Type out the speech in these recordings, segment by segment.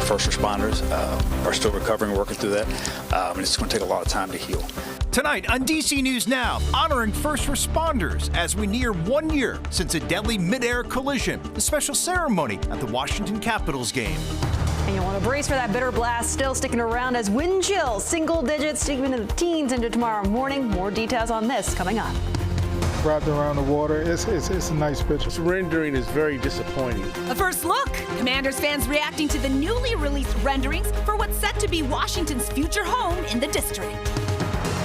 first responders are still recovering, working through that, and it's going to take a lot of time to heal. Tonight on DC News Now, honoring first responders as we near 1 year since a deadly mid-air collision, the special ceremony at the Washington Capitals game. And you want to brace for that bitter blast still sticking around as wind chills, single digits, sticking into the teens into tomorrow morning. More details on this coming up. Wrapped around the water, it's a nice picture. This rendering is very disappointing. A first look. Commanders fans reacting to the newly released renderings for what's set to be Washington's future home in the district.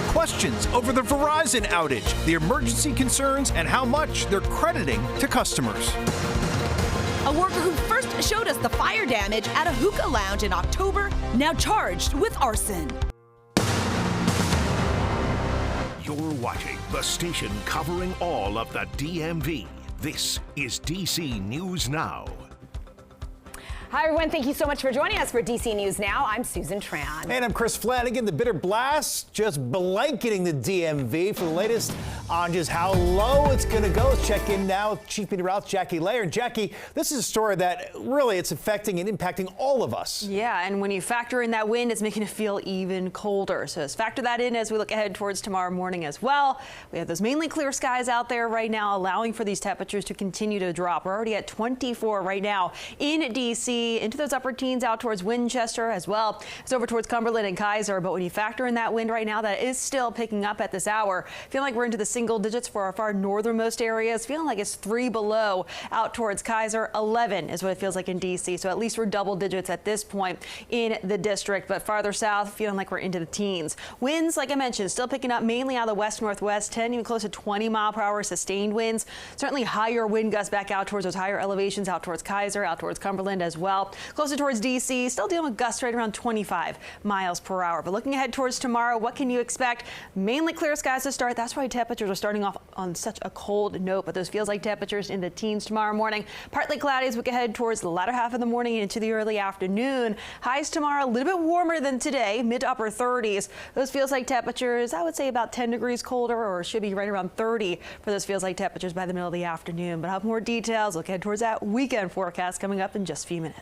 Questions over the Verizon outage, the emergency concerns, and how much they're crediting to customers. A worker who first showed us the fire damage at a hookah lounge in October, now charged with arson. You're watching the station covering all of the DMV. This is DC News Now. Hi, everyone. Thank you so much for joining us for DC News Now. I'm Susan Tran. And I'm Chris Flanagan. The bitter blast just blanketing the DMV. For the latest on just how low it's going to go, let's check in now with Chief Meteorologist Jackie Layer. And Jackie, this is a story that really it's affecting and impacting all of us. Yeah, and when you factor in that wind, it's making it feel even colder. So let's factor that in as we look ahead towards tomorrow morning as well. We have those mainly clear skies out there right now, allowing for these temperatures to continue to drop. We're already at 24 right now in DC. Into those upper teens out towards Winchester as well as over towards Cumberland and Kaiser. But when you factor in that wind right now, that is still picking up at this hour. Feeling like we're into the single digits for our far northernmost areas. Feeling like it's 3 below out towards Kaiser. 11 is what it feels like in DC. So at least we're double digits at this point in the district. But farther south, feeling like we're into the teens. Winds, like I mentioned, still picking up mainly out of the west-northwest. 10, even close to 20 mile per hour sustained winds. Certainly higher wind gusts back out towards those higher elevations, out towards Kaiser, out towards Cumberland as well. Closer towards DC, still dealing with gusts right around 25 miles per hour. But looking ahead towards tomorrow, what can you expect? Mainly clear skies to start. That's why temperatures are starting off on such a cold note. But those feels like temperatures in the teens tomorrow morning. Partly cloudy as we get ahead towards the latter half of the morning and into the early afternoon. Highs tomorrow a little bit warmer than today, mid to upper 30s. Those feels like temperatures, I would say about 10 degrees colder, or should be right around 30 for those feels like temperatures by the middle of the afternoon. But I'll have more details. Look ahead towards that weekend forecast coming up in just a few minutes.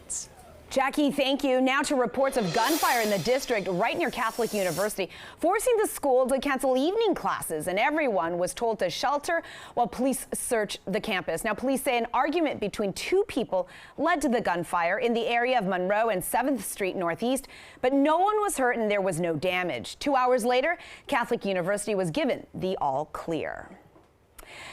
Jackie, thank you. Now to reports of gunfire in the district right near Catholic University, forcing the school to cancel evening classes, and everyone was told to shelter while police search the campus. Now, police say an argument between two people led to the gunfire in the area of Monroe and 7th Street Northeast, but no one was hurt and there was no damage. 2 hours later, Catholic University was given the all clear.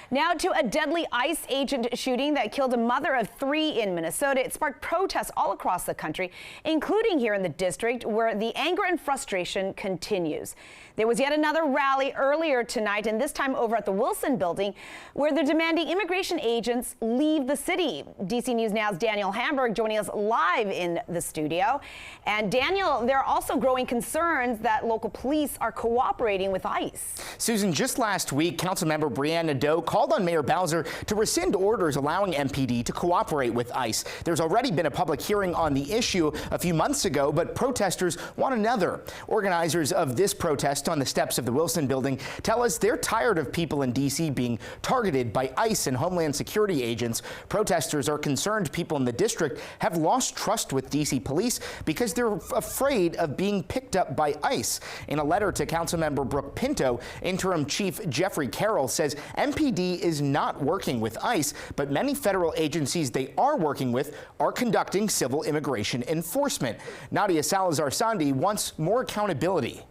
Now to a deadly ICE agent shooting that killed a mother of 3 in Minnesota. It sparked protests all across the country, including here in the district, where the anger and frustration continues. There was yet another rally earlier tonight, and this time over at the Wilson Building, where they're demanding immigration agents leave the city. DC News Now's Daniel Hamburg joining us live in the studio. And Daniel, there are also growing concerns that local police are cooperating with ICE. Susan, just last week, Councilmember Brianna Nadeau called on Mayor Bowser to rescind orders allowing MPD to cooperate with ICE. There's already been a public hearing on the issue a few months ago, but protesters want another. Organizers of this protest on the steps of the Wilson Building tell us they're tired of people in D.C. being targeted by ICE and Homeland Security agents. Protesters are concerned people in the district have lost trust with D.C. police because they're afraid of being picked up by ICE. In a letter to Councilmember Brooke Pinto, Interim Chief Jeffrey Carroll says MPD is not working with ICE, but many federal agencies they are working with are conducting civil immigration enforcement. Nadia Salazar-Sandi wants more accountability.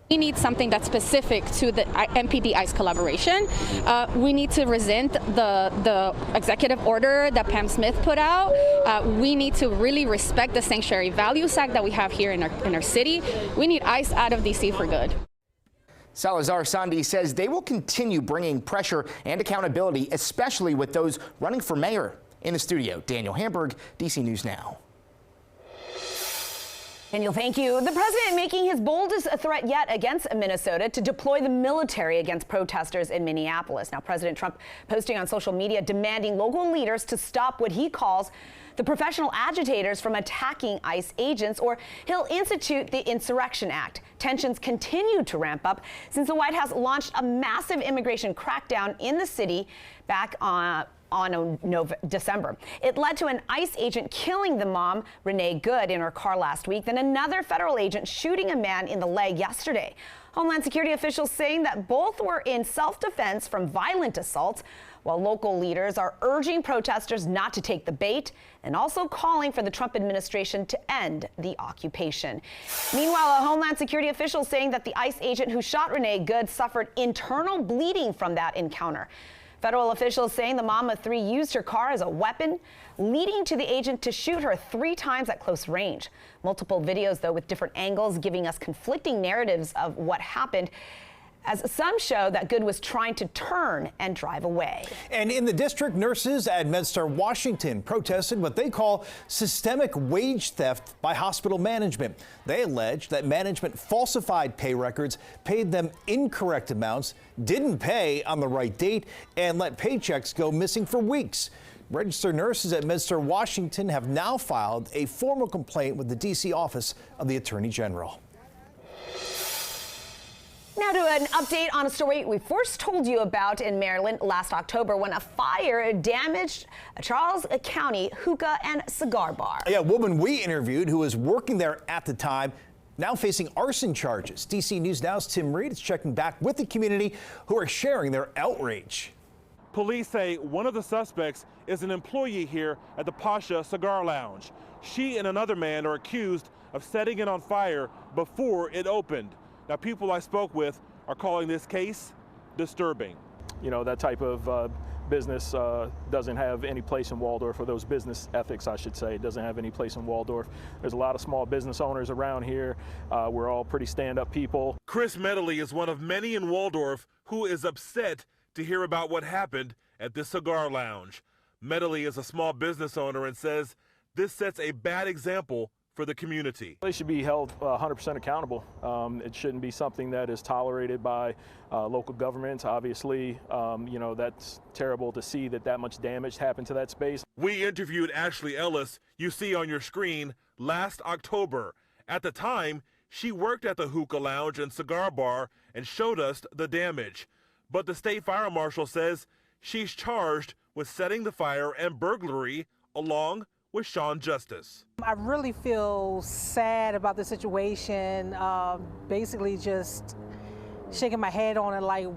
We need something that's specific to the MPD ICE collaboration. We need to rescind the executive order that Pam Smith put out. We need to really respect the Sanctuary Values Act that we have here in our city. We need ICE out of DC for good. Salazar-Sandi says they will continue bringing pressure and accountability, especially with those running for mayor. In the studio, Daniel Hamburg, DC News Now. Daniel, thank you. The president making his boldest threat yet against Minnesota to deploy the military against protesters in Minneapolis. Now, President Trump posting on social media demanding local leaders to stop what he calls the professional agitators from attacking ICE agents, or he'll institute the Insurrection Act. Tensions continue to ramp up since the White House launched a massive immigration crackdown in the city back on December. It led to an ICE agent killing the mom, Renee Good, in her car last week, then another federal agent shooting a man in the leg yesterday. Homeland Security officials saying that both were in self-defense from violent assaults, while local leaders are urging protesters not to take the bait and also calling for the Trump administration to end the occupation. Meanwhile, a Homeland Security official saying that the ICE agent who shot Renee Good suffered internal bleeding from that encounter. Federal officials saying the mom of 3 used her car as a weapon, leading to the agent to shoot her 3 times at close range. Multiple videos, though, with different angles giving us conflicting narratives of what happened, as some show that Good was trying to turn and drive away. And in the district, nurses at MedStar Washington protested what they call systemic wage theft by hospital management. They allege that management falsified pay records, paid them incorrect amounts, didn't pay on the right date, and let paychecks go missing for weeks. Registered nurses at MedStar Washington have now filed a formal complaint with the D.C. Office of the Attorney General. Now to an update on a story we first told you about in Maryland last October when a fire damaged a Charles County hookah and cigar bar. Yeah, a woman we interviewed who was working there at the time, now facing arson charges. DC News Now's Tim Reed is checking back with the community who are sharing their outrage. Police say one of the suspects is an employee here at the Pasha Cigar Lounge. She and another man are accused of setting it on fire before it opened. Now, people I spoke with are calling this case disturbing. You know, that type of business doesn't have any place in Waldorf, or those business ethics, I should say, doesn't have any place in Waldorf. There's a lot of small business owners around here. We're all pretty stand-up people. Chris Medley is one of many in Waldorf who is upset to hear about what happened at this cigar lounge. Medley is a small business owner and says this sets a bad example for the community. They should be held 100% accountable. It shouldn't be something that is tolerated by local governments. Obviously, you know, that's terrible to see that much damage happened to that space. We interviewed Ashley Ellis, you see on your screen, last October. At the time, she worked at the hookah lounge and cigar bar and showed us the damage. But the state fire marshal says she's charged with setting the fire and burglary along with Sean Justice. I really feel sad about the situation, basically just shaking my head on it like,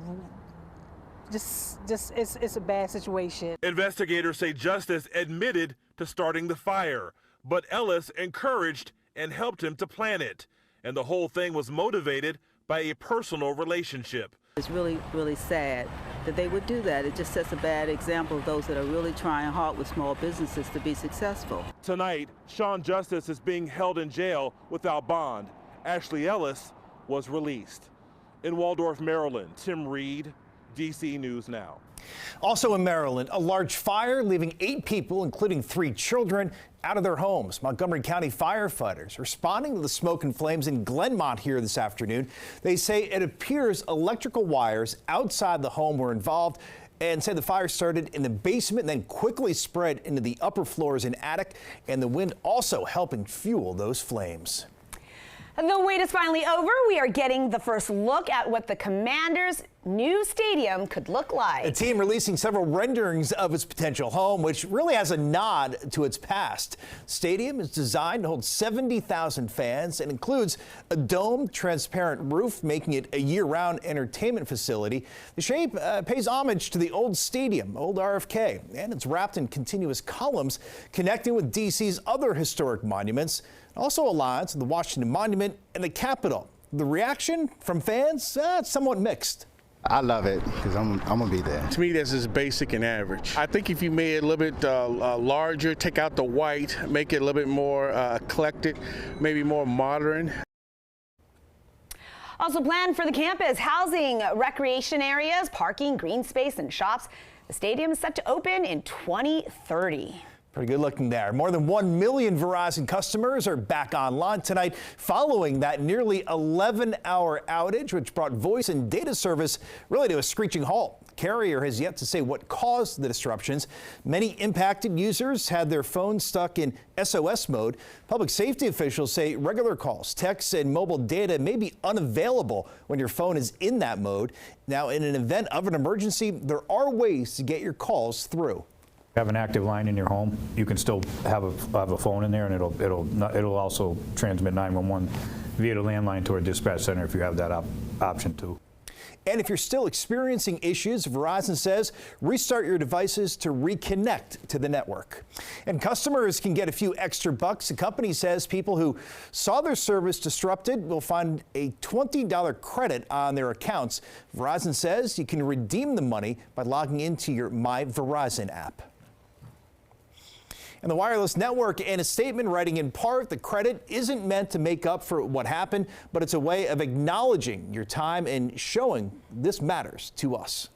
it's a bad situation. Investigators say Justice admitted to starting the fire, but Ellis encouraged and helped him to plan it. And the whole thing was motivated by a personal relationship. It's really, really sad that they would do that. It just sets a bad example of those that are really trying hard with small businesses to be successful. Tonight, Sean Justice is being held in jail without bond. Ashley Ellis was released. In Waldorf, Maryland, Tim Reed, DC News Now. Also in Maryland, a large fire leaving 8 people, including 3 children, out of their homes. Montgomery County firefighters responding to the smoke and flames in Glenmont here this afternoon. They say it appears electrical wires outside the home were involved and say the fire started in the basement and then quickly spread into the upper floors and attic, and the wind also helping fuel those flames. The wait is finally over. We are getting the first look at what the Commanders' new stadium could look like. The team releasing several renderings of its potential home, which really has a nod to its past. The stadium is designed to hold 70,000 fans and includes a domed, transparent roof, making it a year-round entertainment facility. The shape pays homage to the old stadium, old RFK, and it's wrapped in continuous columns connecting with D.C.'s other historic monuments. Also aligns with the Washington Monument and the Capitol. The reaction from fans, it's somewhat mixed. I love it because I'm gonna be there. To me, this is basic and average. I think if you made it a little bit larger, take out the white, make it a little bit more eclectic, maybe more modern. Also planned for the campus, housing, recreation areas, parking, green space, and shops. The stadium is set to open in 2030. Pretty good looking there. More than 1 million Verizon customers are back online tonight following that nearly 11-hour outage, which brought voice and data service really to a screeching halt. The carrier has yet to say what caused the disruptions. Many impacted users had their phones stuck in SOS mode. Public safety officials say regular calls, texts, and mobile data may be unavailable when your phone is in that mode. Now, in an event of an emergency, there are ways to get your calls through. Have an active line in your home. You can still have a phone in there, and it'll also transmit 911 via the landline to our dispatch center if you have that option too. And if you're still experiencing issues, Verizon says restart your devices to reconnect to the network. And customers can get a few extra bucks. The company says people who saw their service disrupted will find a $20 credit on their accounts. Verizon says you can redeem the money by logging into your My Verizon app. And the wireless network, in a statement writing in part, the credit isn't meant to make up for what happened, but it's a way of acknowledging your time and showing this matters to us.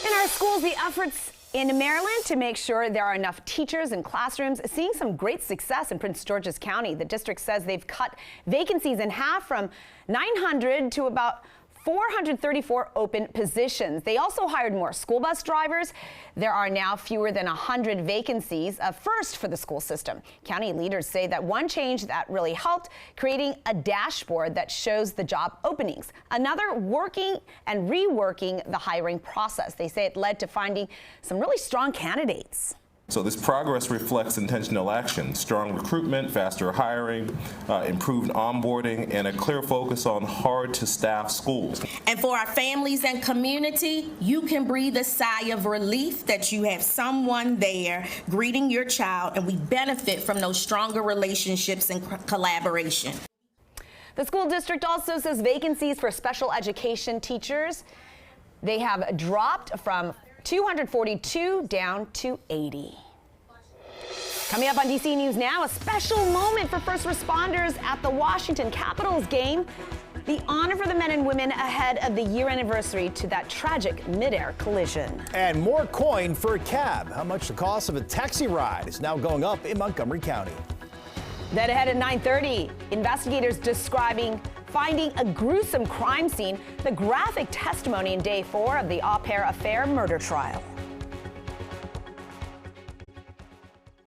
In our schools, the efforts in Maryland to make sure there are enough teachers in classrooms, seeing some great success in Prince George's County. The district says they've cut vacancies in half from 900 to about 434 open positions. They also hired more school bus drivers. There are now fewer than 100 vacancies, a first for the school system. County leaders say that one change that really helped, creating a dashboard that shows the job openings. Another, working and reworking the hiring process. They say it led to finding some really strong candidates. So this progress reflects intentional action, strong recruitment, faster hiring, improved onboarding, and a clear focus on hard-to-staff schools. And for our families and community, you can breathe a sigh of relief that you have someone there greeting your child, and we benefit from those stronger relationships and collaboration. The school district also says vacancies for special education teachers, they have dropped from 242 down to 80. Coming up on DC News Now, a special moment for first responders at the Washington Capitals game. The honor for the men and women ahead of the year anniversary to that tragic midair collision. And more coin for a cab. How much the cost of a taxi ride is now going up in Montgomery County. Then ahead at 9:30, investigators describing finding a gruesome crime scene, the graphic testimony in day 4 of the Au Pair Affair murder trial.